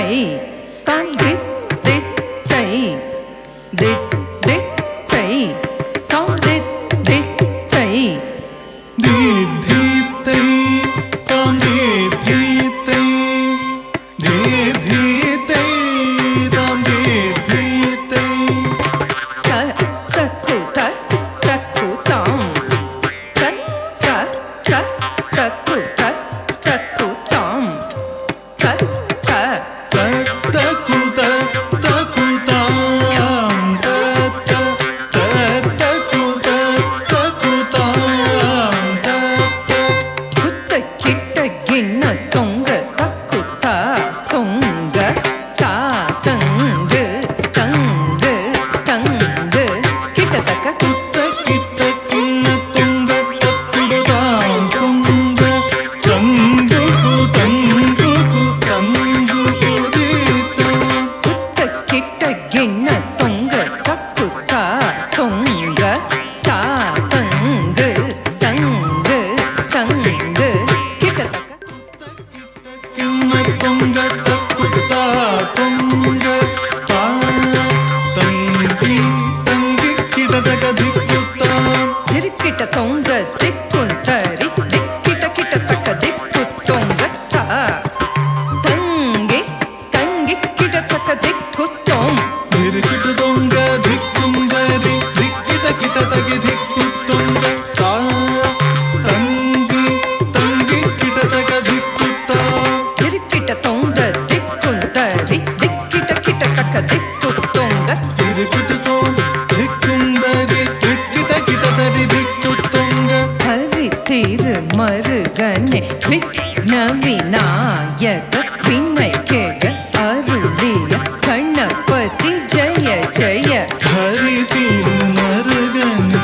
தை தாம் தித் தித் தை தித் தித் தை தாம் தித் தித் தை தித் தித் தை தாம் தித் தித் தை தித் தித் தை தாம் தித் தித் தை தக்கு தக்கு தாம் தக்கு தக்கு தாம் மருகனே விக்ன விநாயக வினை கேக அருளிய கணபதி ஜய ஜய ஹரி திருமருகனே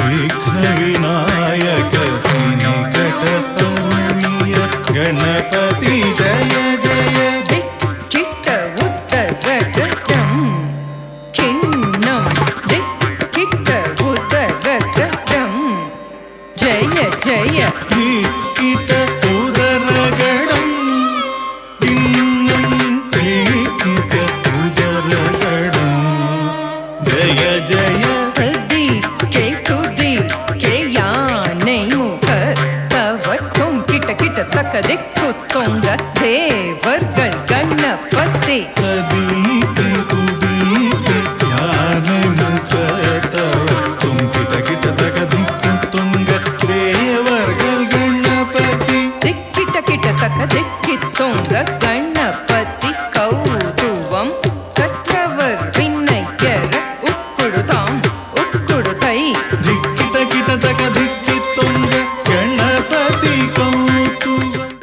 விக்ன விநாயக வினை கேக அருளிய கணபதி ஜய ஜய திக்கிட்ட உத்தரகடம் கிண்ணம் திக்கிட்ட உத்தரகடம் ஜய ஜய திக்கிட்ட உதரகடம் இன்னும் திக்கிட்ட உதரகடம் ஜய ஜய ததி கே யானை முக தவட்டும் கிட்ட கிட்ட தக்க திக்கு தொங்க தேவர்கள் கணபதி ததிக்கு துதிக்கு யானை முக தவட்டும் கிட்ட கிட்ட தக்க திக்கு தொங்க தேவர்கள் கணபதி திக்கிட்ட கிட்ட தக்க திக்கி தொங்க கணபதி கௌதுவம் கற்றவர் வினையர உக்குடுதாம் உக்குடுதை திக்கிட்ட கிட்ட தக்க திக்கி தொங்க கணபதி கௌதுவம்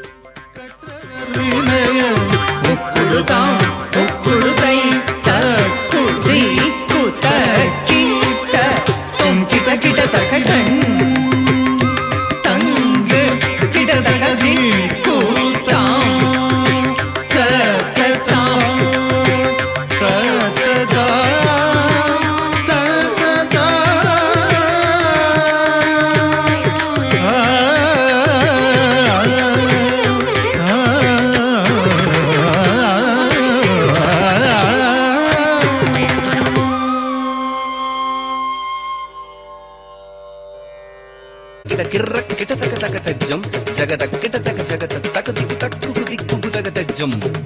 கற்றவர் வினய உக்குடுதாம் உக்குடுதை தக்குதி குத கிட்ட தொம் கிட்ட கிட்ட தக்கடன் தங்கு கிட்ட தக்க திக்குதாம் தக்கதாம்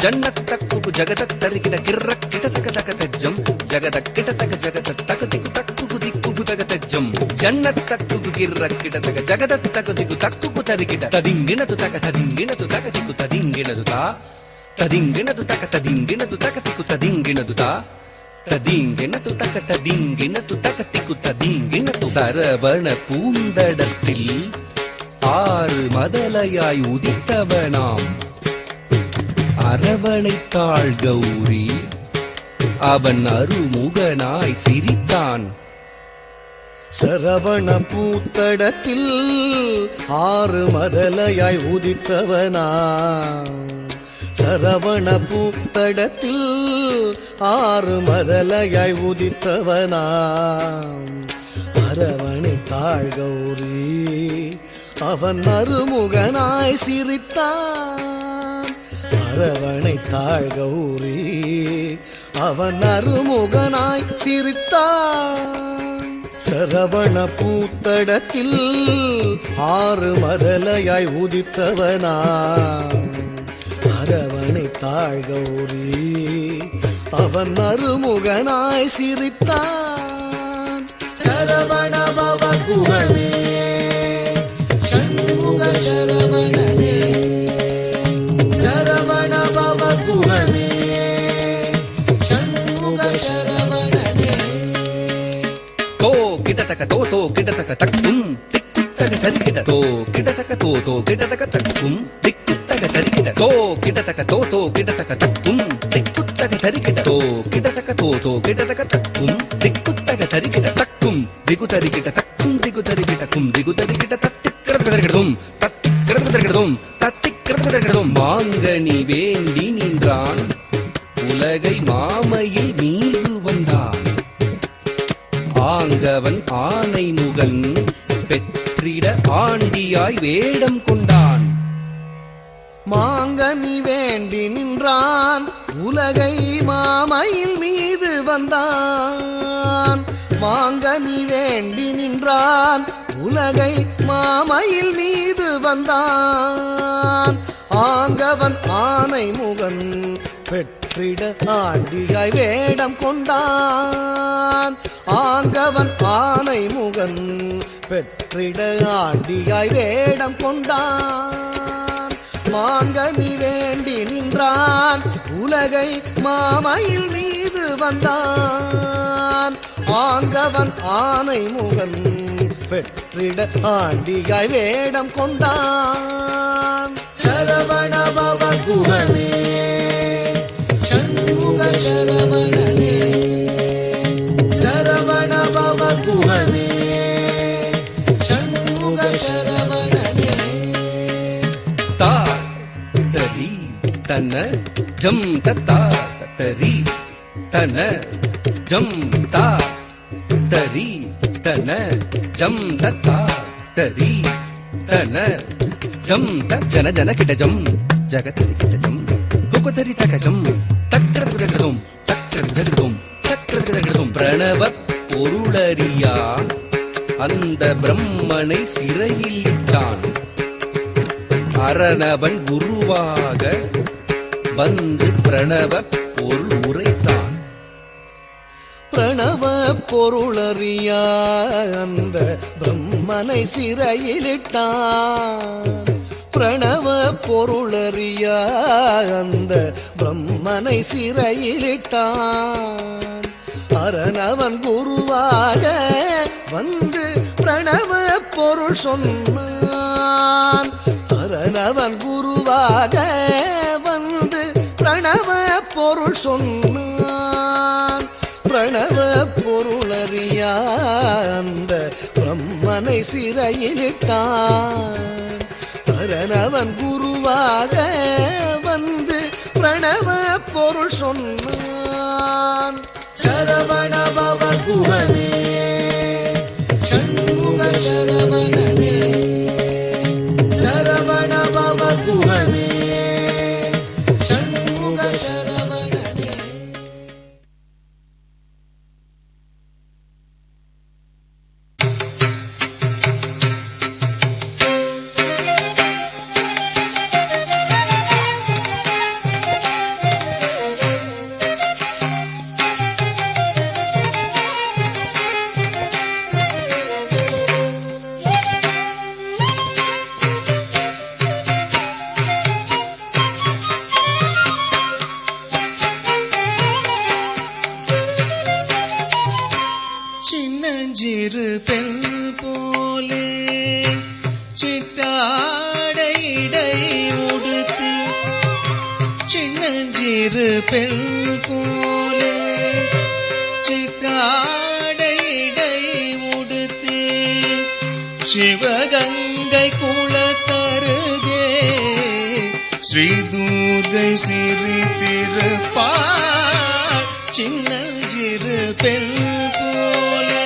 జన్నత్తక్కు జగతత్తరికిట కిర్రక్కిట తకతకతజ్జం జగదక్కిట జగతత్తకతికు తక్కుకు దిక్కుకు తగతజ్జం జన్నత్తక్కు కిర్రక్కిట తక జగదత్తకతికు తక్కుకు తరికిట తదింగినదు తక తదింగినదు తకతికు తదింగినదు తా తదింగినదు తక తదింగినదు తకతికు తదింగినదు తా തദീങ്കിനതു തക തദീങ്കിനതു തകതിക്കു തദീങ്കിനതു സരവണ പൂന്തടത്തിൽ ആറ് മതലയായി ഉദിത്തവനാം அரவணைத்தாள் கௌரி அவன் அருமுகனாய் சிரித்தான். சரவண பூத்தடத்தில் ஆறு மதலையாய் உதித்தவனா சரவண பூத்தடத்தில் ஆறு மதலையாய் உதித்தவனா அரவணைத்தாள் கௌரி அவன் அருமுகனாய் சிரித்தான். அரவணைத்தாள் கௌரி அவன் அருமுகனாய் சிரித்தான் சரவண பூத்தடத்தில் ஆறு மதலையாய் உதித்தவனா அரவணைத்தாள் கௌரி அவன் அருமுகனாய் சிரித்தான் சரவண பவ குகனே சண்முக சரவணனே சரவண பவ குகனே சண்முக சரவணனே தோ கிடதக தோ கிடதக தக்கும் திக்குத்தக தரிகிட தோ கிடதக தோ கிடதக தக்கும் திக்குத்தக தரிகிட தோ கிடதக தோ கிடதக தக்கும் திக்குத்தக தரிகிட தோ கிடதக தோ கிடதக தக்கும் திக்குத்தக தரிகிட தக்கும் திகு தரிகிட தக்கும் திகு தரிகிட கும் திகு தரிகிட தத்திக்கிடதக தரிகிடதும் தத்திக்கிடதக தரிகிடதும் தத்திக்கிடதக தரிகிடதும் மாங்கனி வேண்டி நின்றான் உலகை மாமையில் மீது வந்தான் ஆங்கவன் ஆனை முகன் பெற்றிட ஆண்டியாய் வேடம் கொண்டான் மாங்கனி வேண்டி நின்றான் உலகை மாமையில் மீது வந்தான் மாங்கனி வேண்டி நின்றான் உலகை மாமையில் மீது வந்தான் ஆங்கவன் ஆனை முகன் பெற்றிட ஆண்டியாய் வேடம் கொண்டான் ஆங்கவன் ஆனை முகன் பெற்றிட ஆண்டியாய் வேடம் கொண்டான் மாங்கனி வேண்டி நின்றான் உலகை மாமையில் மீது வந்தான் ஆங்கவன் ஆனை முகன் பெற்றிட ஆண்டியாய் வேடம் கொண்டான் சரவண பவ குகனே சண்முக சரவணனே சரவண பவ குகனே சண்முக சரவணனே தா தரி தன ஜம் தத்தா தரி தன ஜம் தா தரி தன ஜம் தத்தா தரி தன ஜம் ஜன ஜன கிட்ட ஜம் ஜகதரி கிட்ட ஜம் குகதரி தக ஜம் தக்கரதும் தக்கரதும் தக்கரதும் பிரணவ பொருளறியா அந்த பிரம்மனை சிறையில் இட்டான் அரணவன் குருவாக வந்து பிரணவ பொருள் உரைத்தான் பிரணவ பொருளறியா அந்த பிரம்மனை சிறையிலிட்டான் பிரணவ பொருளறியா அந்த பிரம்மனை சிறையிலிட்டான் அரணவன் குருவாக வந்து பிரணவ பொருள் சொன்னான் அரணவன் குருவாக வந்து பிரணவ பொருள் சொன்னான் பிரணவ பொருளறியா அந்த பிரம்மனை சிறையிலிட்டான் அரணவன் குருவாக வந்து பிரணவ பொருள் சொன்னான் சரவண பவ குகனே சண்முக சரவணனே சரவண பவ குகனே சண்முக சரவணனே சின்னஞ்சிறு பெண் போலே சிட்டாடை இடை உடுத்து சின்னஞ்சிறு பெண் போலே சிட்டாடை இடை உடுத்து சிவகங்கை குளத்தருகே ஸ்ரீதுர்கை சிரித்திருப்பாள் சின்னஞ்சிறு பெண் போலே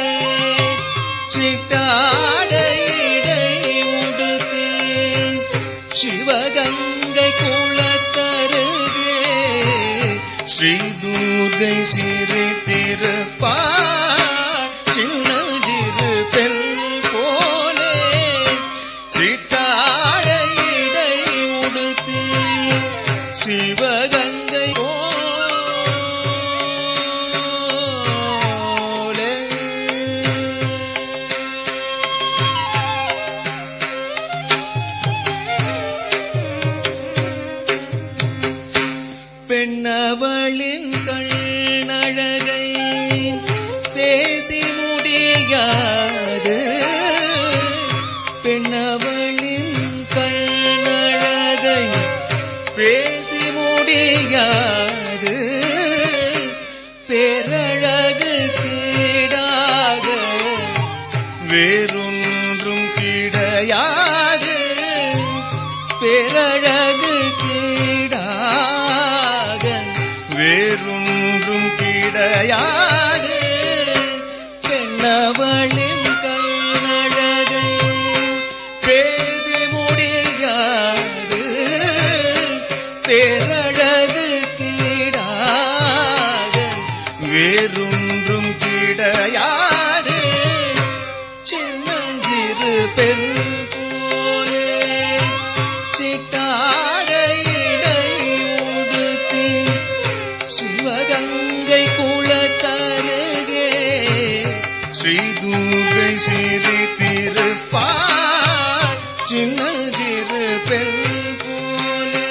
சிட்டாடை இடை உடுத்து சிவகங்கை குளத்தருகே ஸ்ரீ துர்கை சிறு திருப்பார் சின்னஞ்சிறு பெண் போலே சிட்டாட இடை உடுத்தி சிவகங்கை போலே பெண்ணவளின் கண்ணழகை பேசி முடியாது பெண்ணவளின் கண்ணழகை பேசி முடியாது பேரழகு கீடாக வேறொன்றும் கிடையாது பேரழகு கீடாக வேறொன்றும் கிடையாது பெண்ணவளின் கண்ணழகை பேசி முடியாது பேரழகு கீடாக வேறொன்றும் கிடையாது சின்னஞ்சிறு பெண் போலே சிட்டாட இடை உடுத்தி சிவகங்கை குளத்தருகே ஸ்ரீ துர்கை சிறு திருப்பார் சின்னஞ்சிறு பெண் போலே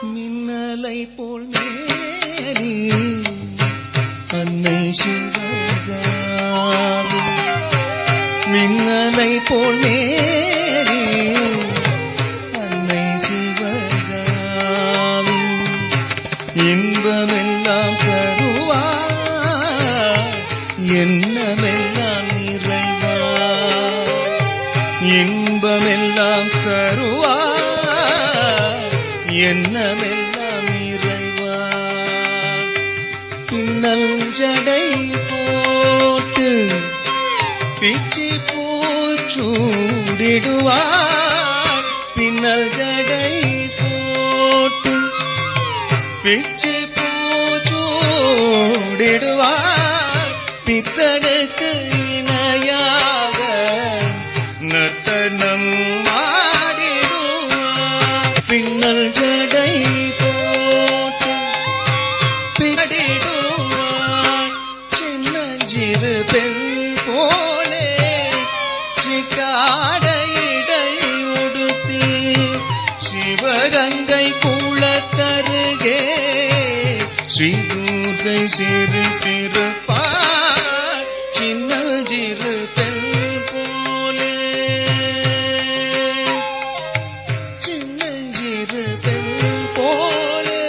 மின்னலை போல் மேனி அன்னை சிவகாமி மின்னலை போல் மேனி அன்னை சிவகாமி இன்பமெல்லாம் தருவார் எண்ணமெல்லாம் நிறைவார் இன்பமெல்லாம் தருவார் எண்ணமெல்லாம் நிறைவார் பின்னல் ஜடை போட்டு பிச்சி பூச்சூடிடுவார் பின்னல் ஜடை போட்டு பிச்சி பூச்சூடிடுவார் பித்தனுக்கு இணையாக நர்த்தனம் ஆடிடுவார் பின்னல் ஜடை போட்டு பிடிடுவார் சின்னஞ்சிறு பெண் போலே சிக்காட இடை உடுத்தி சிவகங்கை குளத்தருகே ஸ்ரீ துர்கை சிறு திருப்பார் சின்னஞ்சிறு பெண் போலே சின்னஞ்சிறு பெண் போலே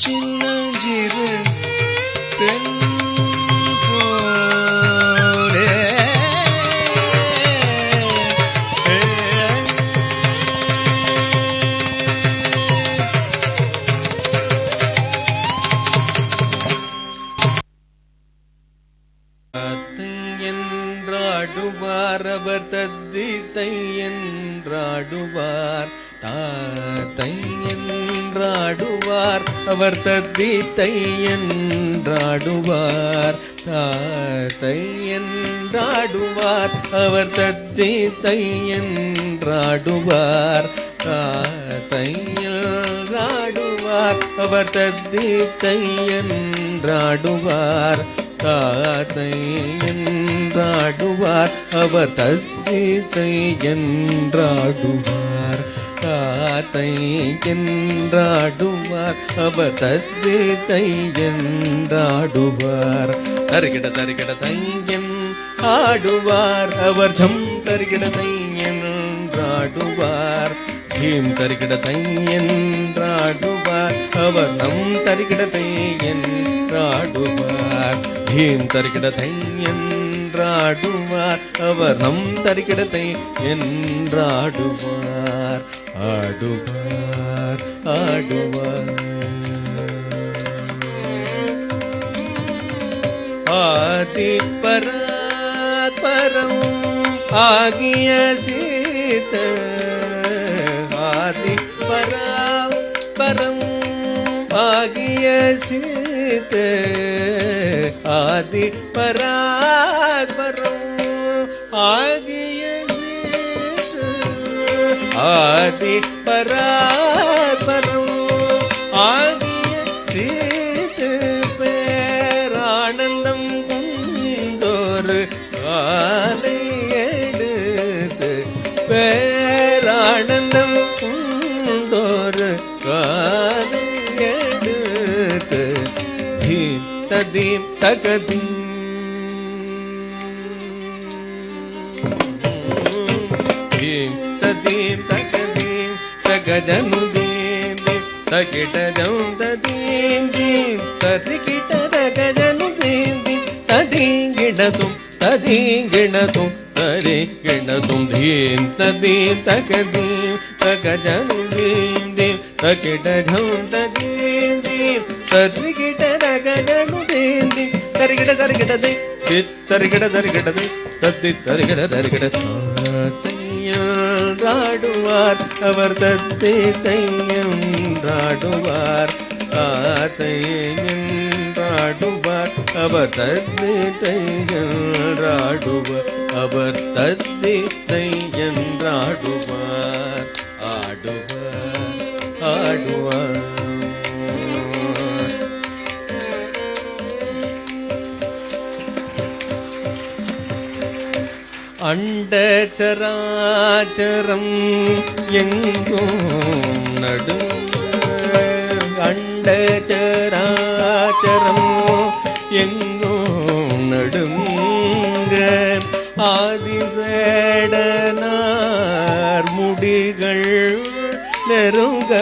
சின்னஞ்சிறு பெண் போலே என்றாடுவார் அவர் தத்தித்தை என்றாடுவார் தாத்தை என்றாடுவார் அவர் தத்தித்தை என்றாடுவார் தாத்தை என்றாடுவார் அவர் தத்தித்தை என்றாடுவார் தாத்தை என்றாடுவார் அவர் தத்தித்தை என்றாடுவார் தாத்தை என்றாடுவார் அவர் தத்தித்தை என்றாடுவார் தாத்தை என்றாடுவார் அவர் தத்தித்தை என்றாடுவார் தருகிட தருகிட தையன் ஆடுவார் அவர் ஜம் தருகிட தையன் என்றாடுவார் தீம் தரிகிடதை என்றாடுவார் அவர் நம் தரிகிடதை என்றாடுவார் தீம் தரிகிடதை என்றாடுவார் அவர் நம் தரிகிடதை என்றாடுவார் ஆடுவார் ஆடுவார் ஆதி பராத்பரம் ஆகிய சீத ஆதி பராத்பரம் ஆகிய சீத ஆதி பராத்பரம் ஆகிய சீத ஆதி பராத்பரம் ஆகிய சீத பேரானந்தம் கொண்டோரு காலை எடுத்து பேரானந்தம் கொண்டோரு காலை எடுத்து தீம் ததீம் தகதீம் தீம் ததீம் தகதீம் தகஜனுதீம் தகிடஜம் ததீம் தீம் ததிகிட தகஜனுதீம் ததீங்கிடதும் ததீங்கிடதும் தரிகிடதும் தீம் ததீம் தகதீம் தகஜனுதீம் தீம் தகிடஜம் ததீம் தீம் ததிகிட தகஜனுதீம் தீம் தரிகிட தரிகிடதை தரிகிட தரிகிடதை தத்தி தரிகிட தரிகிட தையாடுவார் அவர் தத்தை தையாடுவார் தையாடுவார் அவர் தத்தை தையாடுவார் அவர் தத்தை தையாடுவார் ஆடுவார் ஆடுவார் அண்டச்சராச்சரம் எங்கும் நடுங்க அண்டச்சராச்சரம் எங்கும் நடுங்க ஆதிசேடனார் முடிகள் நெருங்க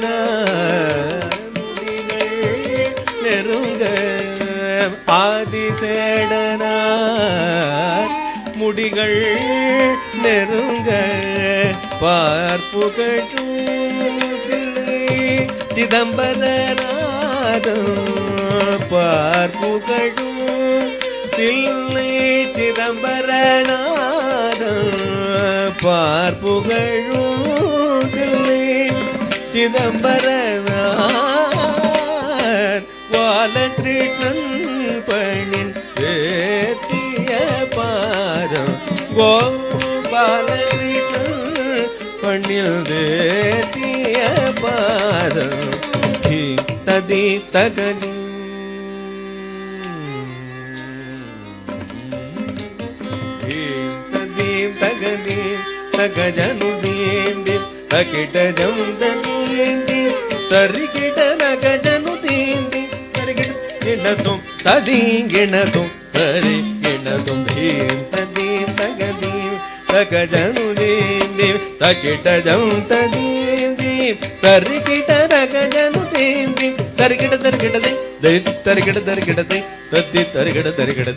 ஆதிசேடனார் முடிகள் நெருங்க ஆதிசேடனார் முடிகள் நெருங்க பார்ப்புகழும் சிதம்பரநாதம் பார்ப்புகழும் தில்லை சிதம்பரநாதம் பார்ப்புகழும் தில்லை சிதம்பரநாதர் பாலகிருஷ்ணன் பணின் வேத்திய பாரம் கோபாலகிருஷ்ணன் பணில் வேத்திய பாரம் ததி தகதி ததி தகதி தகஜனுதீம் தகிடஜம் ததீம் தரிகிட நகஜனுதீம் தரிகிடதும் ததீங்கிணதும் தரிகிடதும் தீம் ததீம் தகதீம் தகஜனுதீம் தகிடஜம் ததீம் தரிகிட நகஜனுதீம் தரிகிட தரிகிடதை தரிகிட தரிகிடதை தத்தி தரிகிட தரிகிட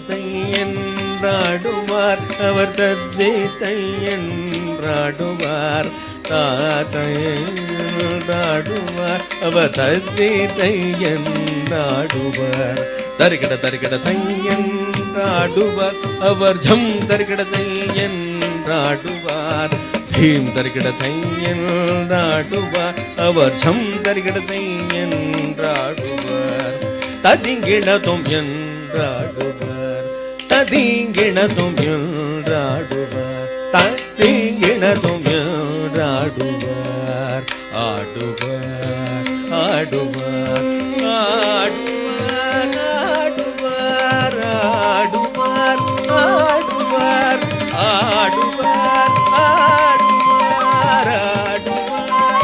தையன்றாடுவார் அவர் தத்தி தையன்றாடுவார் தாத்தையன்றாடுவார் அவர் தத்தி தையன்றாடுவார் தரிகிட தரிகிட தையன்றாடுவார் அவர் ஜம் தரிகிட தையன்றாடுவார் தீம் தரிகிட தையன்றாடுவார் அவர் ஜம் தரிகிட தையன்றாடுவார் ததிங்கிணதும் என்றாடுவார் ததிங்கிணதும் என்றாடுவார் ததிங்கிணதும் என்றாடுவார் ஆடுவார் ஆடுவார் ஆடுவார் ஆடுவார் ஆடுவார் ஆடுவார் ஆடுவார் ஆடுவார் ஆடுவார்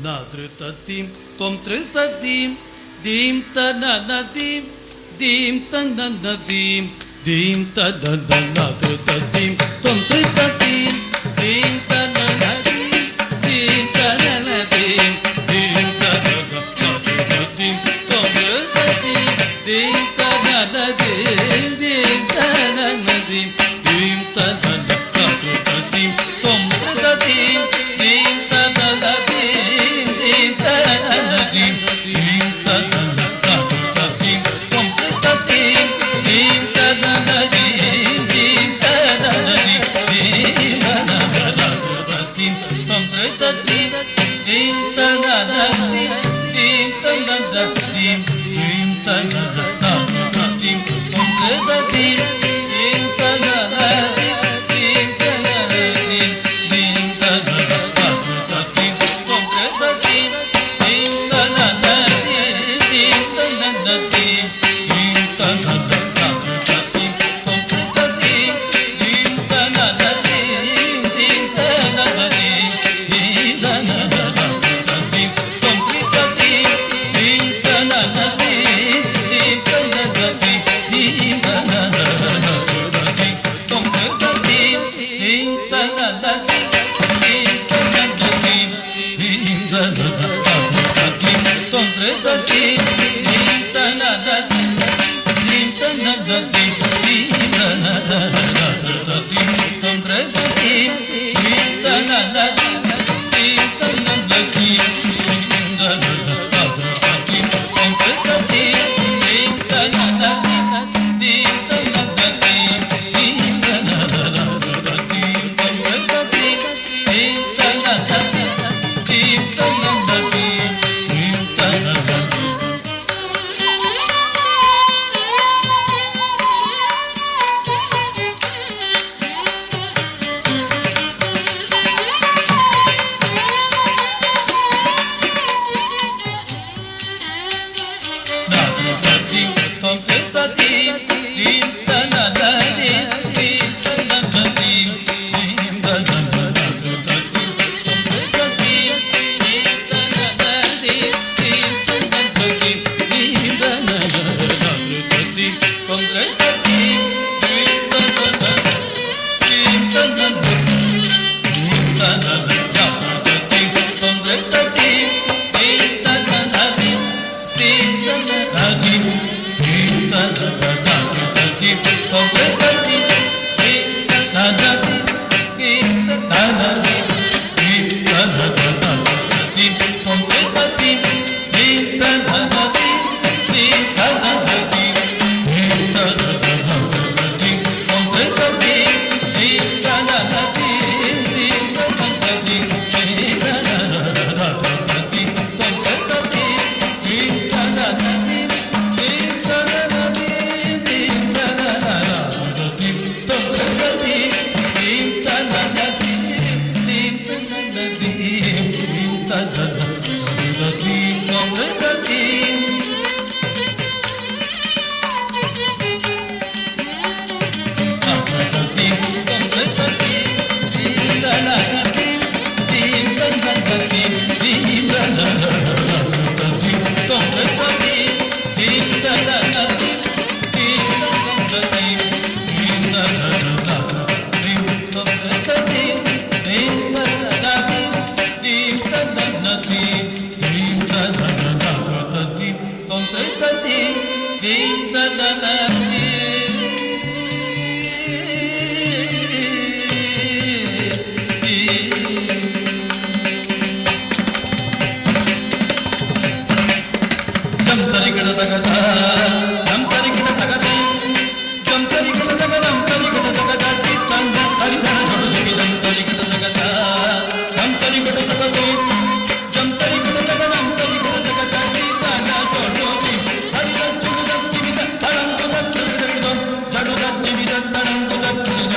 ನಾದೃತೀಂ ತ್ವಂ ತ್ರಿತೀಂ ದೀಂ ತನನದೀಂ ದೀಂ ತನನದೀಂ ದೀಂ ತನನದೀಂ ತ್ವಂ ತ್ರಿತೀಂ ದೀಂ ತನನದೀಂ ದೀಂ ತನನದೀಂ ದೀಂ ತನನದೀಂ ತ್ವಂ ತ್ರಿತೀಂ ದೀಂ ತನನದೀಂ ದೀಂ ತನನದೀಂ ದೀಂ ತನನದೀಂ ತ್ವಂ ತ್ರಿತೀಂ ದೀಂ ತನನದೀಂ ದೀಂ ತನನದೀಂ ದೀಂ ತನನದೀಂ ತ್ವಂ ತ್ರಿತೀಂ ದೀಂ ತನನದೀಂ ದೀಂ ತನನದೀಂ ದೀಂ ತನನದೀಂ ತ್ವಂ ತ್ರಿತೀಂ ದೀಂ ತನನದೀಂ ದೀಂ ತನನದೀಂ ದೀಂ ತನನದೀಂ ತ್ವಂ ತ್ರಿತೀಂ ದೀಂ ತನನದೀಂ ದೀಂ ತನನದೀಂ ದೀಂ ತನನದೀಂ ತ್ವಂ ತ್ರಿತೀಂ ದೀಂ ತನನದೀಂ ದೀಂ ತನನದೀಂ ದೀಂ ತನನದೀಂ ತ್ವಂ ತ್ರಿತೀಂ ದೀಂ ತನನದೀಂ ದೀಂ ತನನದೀಂ ದೀಂ ತನನದೀಂ ತ್ವಂ ತ್ರಿತೀಂ ದೀಂ ತನನದೀಂ ದೀಂ ತನನದೀಂ ದೀಂ ತನನದೀಂ ತ್ವಂ ತ್ರಿತೀಂ ದೀಂ ತನನದೀಂ ದೀಂ ತನನದೀಂ ದೀಂ ತನನದೀಂ ತ್ವಂ ತ್ರಿತೀಂ ದೀಂ ತನನದೀಂ ದೀಂ ತನನದೀಂ ದೀಂ ತನನದೀಂ ತ್ವಂ ತ್ರಿತೀಂ ದೀಂ ತನನದೀಂ ದೀಂ ತನನದೀಂ ದೀಂ ತನನದೀಂ ತ್ವಂ ತ್ರಿತೀಂ ದೀಂ ತನನದೀಂ ದೀಂ ತನನದೀಂ ದೀಂ ತನನದೀಂ ತ್ವಂ ತ್ರಿತೀಂ ದೀಂ ತನನದೀಂ ದೀಂ ತನನದೀಂ ದೀಂ ತನನದೀಂ ನಾದೃತೀಂ ತ್ವಂ ತ್ರಿತೀಂ ದೀಂ ತನನದೀಂ ದೀಂ ತನನದೀಂ ದೀಂ ತನನದೀಂ ತ್ವಂ ತ್ರಿತೀಂ ದೀಂ ತನನದೀಂ ದೀಂ ತನನದೀಂ ದೀಂ ತನನದೀಂ ತ್ವಂ ತ್ರಿತೀಂ ದೀಂ ತನನದೀಂ ದೀಂ ತನನದೀಂ ದೀಂ ತನನದೀಂ ತ್ವಂ ತ್ರಿತೀಂ ದೀಂ ತನನದೀಂ ದೀಂ ತನನದೀಂ ದೀಂ ತನನದೀಂ ತ್ವಂ ತ್ರಿತೀಂ ದೀಂ ತನನದೀಂ ದೀಂ ತನನದೀಂ ದೀಂ ತನನದೀಂ ತ್ವಂ ತ್ರಿತೀಂ ದೀಂ ತನನದೀಂ ದೀಂ ತನನದೀಂ ದೀಂ ತನನದೀಂ ತ್ವಂ ತ್ರಿತೀಂ ದೀಂ ತನನದೀಂ ದೀಂ ತನನದೀಂ ದೀಂ ತನನದೀಂ ತ್ವಂ ತ್ರಿತೀಂ ದೀಂ ತನನದೀಂ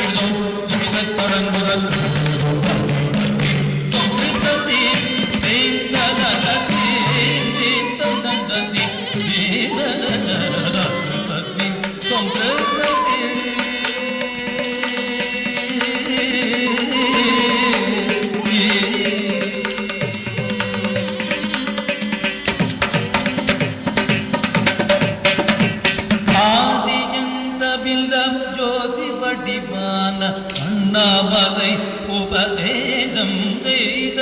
ದೀಂ ತನನದೀಂ ದೀಂ ತನನದೀಂ ತ್ವಂ ತ್ರಿತೀಂ ದೀಂ ತನನದೀಂ ದೀಂ ತನನದೀಂ ದೀಂ ತನನದೀಂ ತ್ವಂ ತ್ರಿತೀಂ அண்ணாமலை உபதேசம் செய்த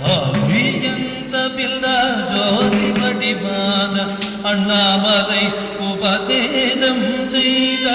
அபியந்த பில்லா ஜோதி வடிவான அண்ணாமலை உபதேசம் செய்த